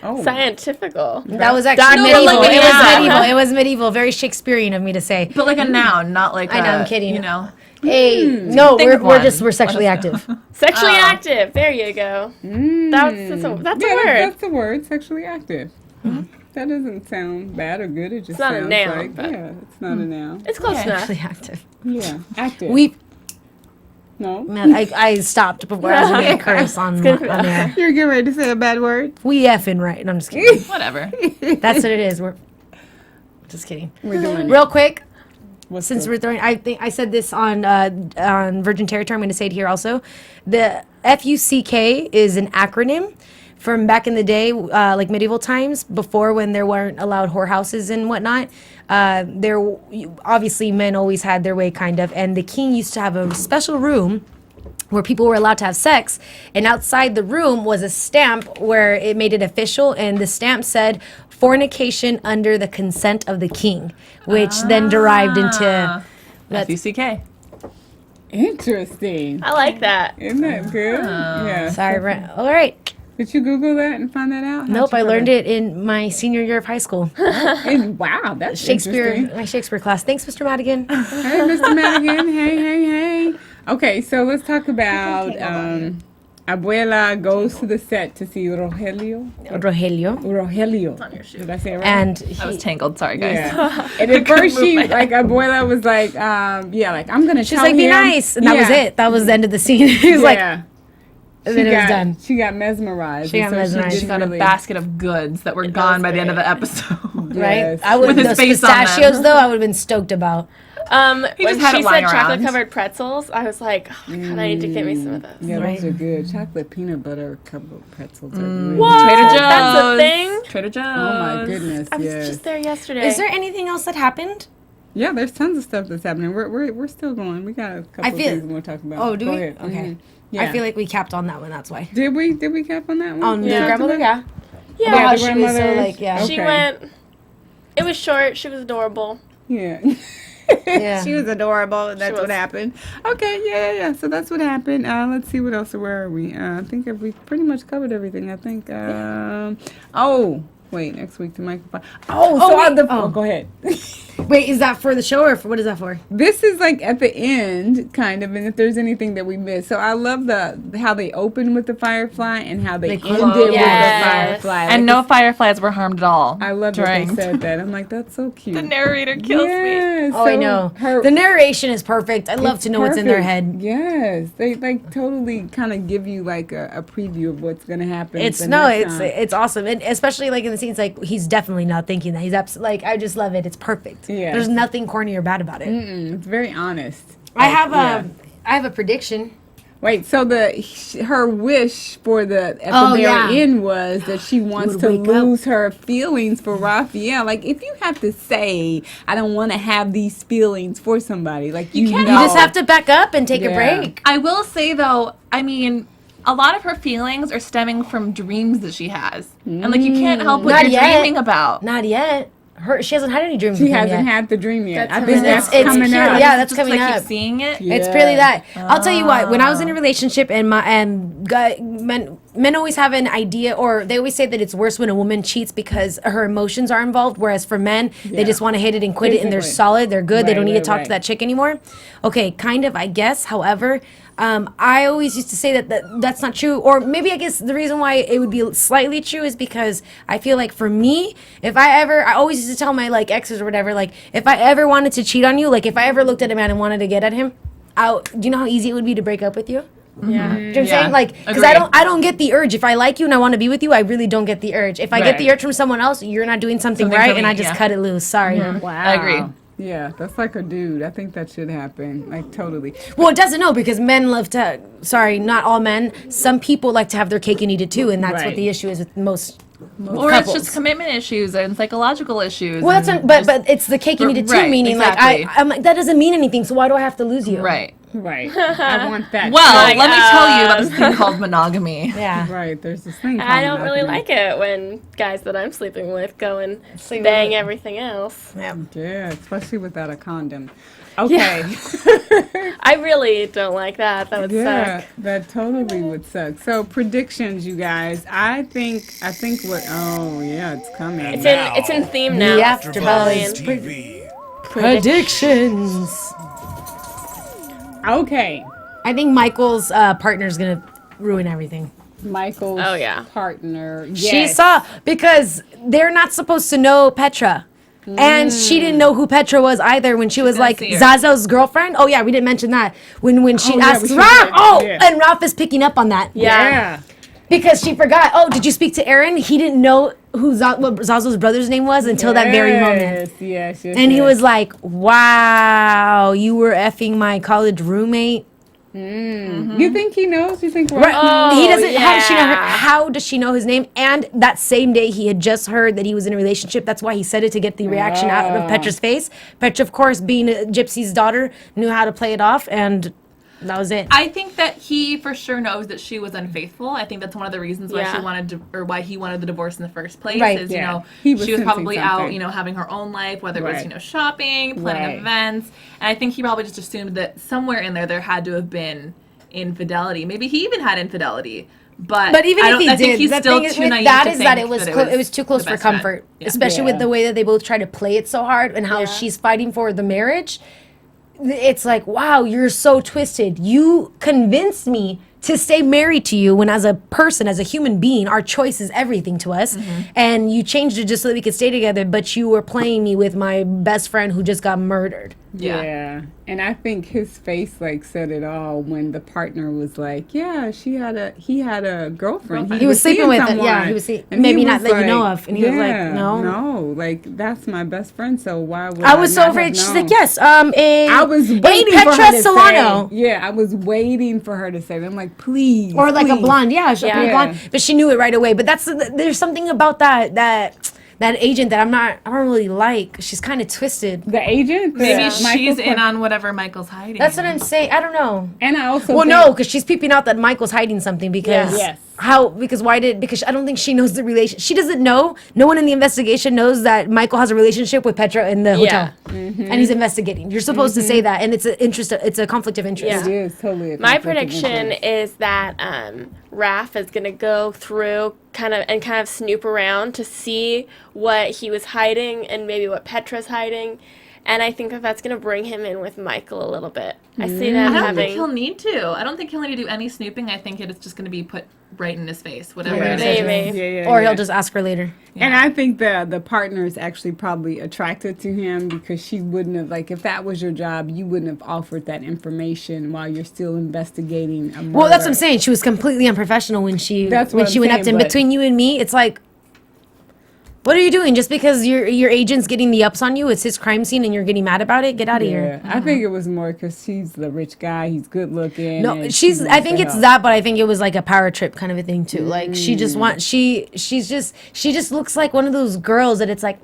Oh, scientifical. That was actually No, medieval. but like It was a medieval. It was medieval. Very Shakespearean of me to say. But like a noun, not like I know, I'm kidding. You know, Hey, no, Think of one. we're sexually active. Sexually Oh. active. There you go. That's a word. That's the word. Sexually active. That doesn't sound bad or good. It just not a sounds noun, like but- it's not a noun. It's close enough. Sexually active. Yeah, active. We no. man, I stopped before I was gonna curse on there. You're getting ready to say a bad word. We effing right. No, I'm just kidding. whatever. That's what it is. We're just kidding. We're doing it. Real quick, What's since the- we're throwing, I think I said this on Virgin Territory. I'm going to say it here also. The FUCK is an acronym from back in the day, like medieval times, before when there weren't allowed whorehouses and whatnot. There, obviously, men always had their way, kind of, and the king used to have a special room where people were allowed to have sex, and outside the room was a stamp where it made it official, and the stamp said fornication under the consent of the king, which then derived into FUCK. Interesting. I like that. Isn't that good? Yeah. sorry, all right. Did you Google that and find that out? Nope, I learned it in my senior year of high school. Wow, that's Shakespeare, interesting. my Shakespeare class. Thanks, Mr. Madigan. Hey, Mr. Madigan. Hey. Okay, so let's talk about Abuela goes to the set to see Rogelio. Rogelio. Did I say it right? And I was he, tangled. Sorry, guys. Yeah. And at first she, like, Abuela was like, like, I'm going to she's tell like, be him. nice. And that was Yeah. it. That was the end of the scene. He was like, Yeah. and then it was done. She got mesmerized. She got and so mesmerized. didn't She got a really- basket of goods that were gone by the end of the episode. Right? Yes. I would, With his those face on them. pistachios, though, I would have been stoked about. When just had she it lying said around. chocolate covered pretzels, I was like, oh my god, I need to get me some of those. Yeah, Right. those are good. Chocolate peanut butter covered pretzels are really What? Trader Joe's. That's a thing? Trader Joe's. Oh my goodness, I was yes. just there yesterday. Is there anything else that happened? Yeah, there's tons of stuff that's happening. We're still going. We got a couple of feel- things we want to talk about. Oh, do Go we? ahead. Okay. Mhm. Yeah. I feel like we capped on that one. That's why. Did we cap on that one? On the Yeah. grandmother, yeah. Yeah, About how the she was so grandmother. like, yeah. Okay. she went. It was short. She was adorable. Yeah. Yeah. She was adorable. That's was. what happened. Okay, yeah. So that's what happened. Let's see what else. Where are we? I think we pretty much covered everything. I think. Oh, wait. Next week the microphone. Go ahead. Wait, is that for the show or for, what is that for? This is like at the end, kind of, and if there's anything that we missed. So I love how they opened with the firefly and how they ended with Yes. the firefly. And Like, no fireflies were harmed at all. I love that during they said that. I'm like, that's so cute. the narrator kills me. Yes, Oh, I so know. her- The narration is perfect. I love it's to know what's in their perfect. head. Yes, they like totally kind of give you like a preview of what's gonna happen. It's the next time. it's awesome, and especially like in the scenes, like he's definitely not thinking that. He's like I just love it. It's perfect. Yeah. There's nothing corny or bad about it. It's very honest. I have yeah. I have a prediction. Wait, so her wish for at the very yeah. end was that she wants would to wake up. lose her feelings for Raphael. Like, if you have to say, I don't want to have these feelings for somebody, like you You know. just have to back up and take a Yeah. break. I will say though, I mean, a lot of her feelings are stemming from dreams that she has, and like you can't help what Not you're yet. dreaming about. Not yet. She hasn't had any dreams. She with him hasn't yet. had the dream yet. That's I think that's it's coming pure- up. yeah, that's Just, coming like, up. keep seeing it. Yeah. It's purely that. I'll tell you what. When I was in a relationship, and men always have an idea, or they always say that it's worse when a woman cheats because her emotions are involved. Whereas for men, they just want to hit it and quit it, and they're Basically. solid. They're good. They don't need to Right, talk right. to that chick anymore. Okay, kind of, I guess. However, I always used to say that's not true, or maybe I guess the reason why it would be slightly true is because I feel like for me, I always used to tell my like exes or whatever, like if I ever wanted to cheat on you, like if I ever looked at a man and wanted to get at him, do you know how easy it would be to break up with you? Yeah. Do you know what I'm saying? Like, because Agree. I don't get the urge. If I like you and I want to be with you, I really don't get the urge. If I get the Right. urge from someone else, you're not doing something Something right, for and me, I just yeah. cut it loose. Sorry. Wow. I agree. Yeah, that's like a dude. I think that should happen. Like, totally. Well, it doesn't know because men love to. Sorry, not all men. Some people like to have their cake and eat it too, and that's what Right. the issue is with most. Or couples. it's just commitment issues and psychological issues. Well, that's and what, but it's the cake and eat it too, Right, meaning exactly. like I'm like that doesn't mean anything. So why do I have to lose you? Right. Right. I want that. Well, Like, let me tell you about this thing called monogamy. Yeah. Right. There's this thing. I called don't really monogamy. like it when guys that I'm sleeping with go and Sleep bang with it. everything else. Yeah. Yeah, especially without a condom. Okay. I really don't like that. That would Yeah, suck. that totally would suck. So predictions, you guys. I think what. Oh yeah, it's coming. It's in theme now. The AFTERBUZZ AFTERBUZZ. TV. Predictions. Okay, I think Michael's partner's gonna ruin everything. Michael's Oh, yeah. partner. She Yes. saw because they're not supposed to know Petra. And she didn't know who Petra was either when she was didn't like see her. Zazo's girlfriend. Oh yeah, we didn't mention that. When she yeah, asked we should Ralph, have. oh, Yeah. and Ralph is picking up on that. Yeah. Because she forgot. Oh, did you speak to Aaron? He didn't know who what Zazo's brother's name was until that very moment. Yes. And he was like, "Wow, you were effing my college roommate." You think he knows? You think? Right. Ralph He knows? doesn't. How does she know? yeah. How does she know his name? And that same day, he had just heard that he was in a relationship. That's why he said it to get the reaction out of Petra's face. Petra, of course, being a Gypsy's daughter, knew how to play it off, and that was it. I think that he for sure knows that she was unfaithful. I think that's one of the reasons why Yeah. she wanted to, or why he wanted the divorce in the first place. Right. Is Yeah. you know He was she was sensing probably out, something. you know, having her own life, whether it was Right. shopping, planning Right. events, and I think he probably just assumed that somewhere in there had to have been infidelity. Maybe he even had infidelity. But Even I if don't- he I think did, he's the still thing is too with naive that to is that think it was that it was too close the for best friend. comfort, Yeah. especially with the way that they both try to play it so hard and how Yeah. she's fighting for the marriage. It's like, wow, you're so twisted. You convinced me to stay married to you when as a person, as a human being, our choice is everything to us. And you changed it just so that we could stay together, but you were playing me with my best friend who just got murdered. Yeah. And I think his face like said it all when the partner was like, "Yeah, he had a girlfriend. He was sleeping seeing with it. someone." Yeah, he was see- And maybe he not was that you know like, of. And he was like, "Yeah, no." no, like that's my best friend. So why would I was so not afraid. have She's known?" like, yes, I was waiting for Petra her to Solano. say. Yeah, I was waiting for her to say. That. I'm like, please, Or like a please. blonde, yeah, she'll be Yeah. blonde. But she knew it right away. But there's something about that agent that I don't really like. She's kind of twisted. The agent. Maybe Yeah. she's Michael's in part- on whatever Michael's hiding. That's what I'm saying. I don't know. And I also Well, think- no, because she's peeping out that Michael's hiding something. Because Yes. because I don't think she knows the relation. She doesn't know. No one in the investigation knows that Michael has a relationship with Petra in the hotel, and he's investigating. You're supposed to say that, and it's a conflict of interest. It is totally. My conflict of prediction interest. is that Raph is gonna go through kind of snoop around to see what he was hiding and maybe what Petra's hiding, and I think that that's gonna bring him in with Michael a little bit. I see them I don't think he'll having. need to. I don't think he'll need to do any snooping. I think it is just going to be put right in his face, whatever Yeah. it is. Maybe. Yeah, Or yeah. he'll just ask her later. And I think the partner is actually probably attracted to him because she wouldn't have, like, if that was your job, you wouldn't have offered that information while you're still investigating a murder. Well, that's what I'm saying. She was completely unprofessional when she That's when what she I'm went up to saying, him. but- Between you and me, it's like, what are you doing? Just because your agent's getting the ups on you, it's his crime scene, and you're getting mad about it? Get out of here. Yeah, I think it was more because he's the rich guy. He's good looking. No, and I she think wants to it's help. that, but I think it was like a power trip kind of a thing too. Like she just she just looks like one of those girls that it's like,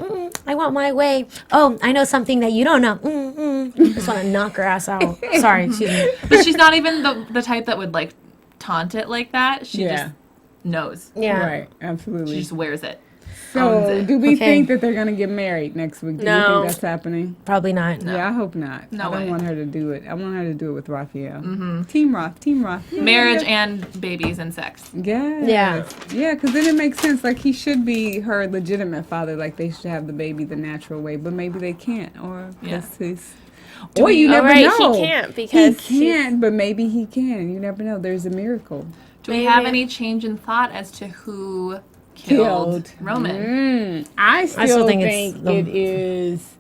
I want my way. Oh, I know something that you don't know. Just want to knock her ass out. Sorry, excuse me. But she's not even the type that would like taunt it like that. She Yeah. just knows. Yeah. Right, absolutely. She just wears it. So, do we think that they're going to get married next week? Do you No. think that's happening? Probably not. Yeah, I hope not. No I don't way. want her to do it. I want her to do it with Raphael. Team Roth. Yeah, Marriage yeah. and babies and sex. Yes. Yeah. Yeah, because then it makes sense. Like, he should be her legitimate father. Like, they should have the baby the natural way. But maybe they can't. Or because he's... Or you never Right, know. he can't because He can't, but maybe he can. You never know. There's a miracle. Do we have any change in thought as to who killed Roman? I still think think it's it is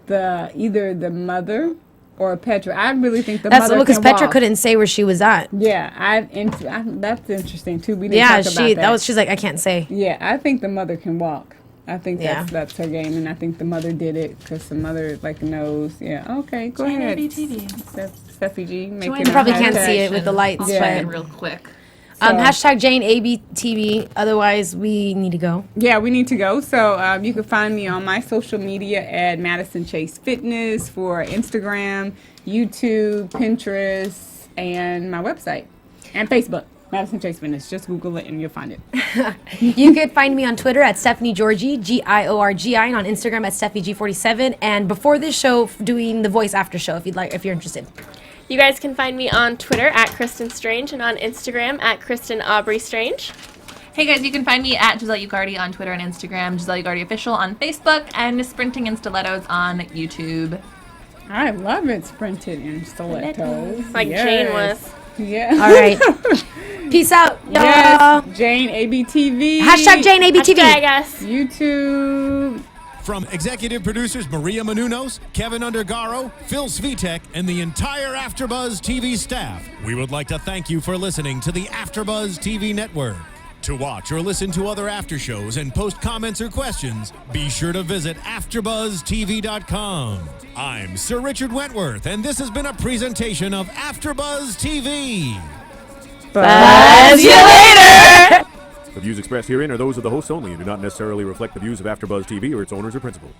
either the mother or Petra. I really think the That's mother because can Petra walk. couldn't say where she was at. Yeah, that's interesting too. We didn't Yeah, talk about that. she's like, I can't say. Yeah, I think the mother can walk. I think Yeah. that's her game, and I think the mother did it because the mother like knows. Yeah, okay, go ahead. Steffi G, make Join it You probably a can't hashtag. see it with the lights, I'll Yeah. check in but real quick. hashtag Jane ABTV. Otherwise, we need to go. Yeah, we need to go. So you can find me on my social media at Madison Chase Fitness for Instagram, YouTube, Pinterest, and my website and Facebook. Madison Chase Fitness. Just Google it and you'll find it. You could find me on Twitter at Stephanie Giorgi, Giorgi, and on Instagram at SteffiG47. And before this show, doing the voice after show if you're interested. You guys can find me on Twitter at Kristin Strange and on Instagram at Kristin Aubrey Strange. Hey guys, you can find me at Giselle Ugarti on Twitter and Instagram, Giselle Ugarti Official on Facebook, and Sprinting in Stilettos on YouTube. I love it, sprinted in stilettos. Like Jane was. Yeah. All right. Peace out, y'all. Yes, Jane ABTV. Hashtag Jane ABTV. Hashtag us. YouTube. From executive producers Maria Menounos, Kevin Undergaro, Phil Svitek, and the entire AfterBuzz TV staff, we would like to thank you for listening to the AfterBuzz TV network. To watch or listen to other after shows and post comments or questions, be sure to visit AfterBuzzTV.com. I'm Sir Richard Wentworth, and this has been a presentation of AfterBuzz TV. See you later. The views expressed herein are those of the hosts only and do not necessarily reflect the views of AfterBuzz TV or its owners or principals.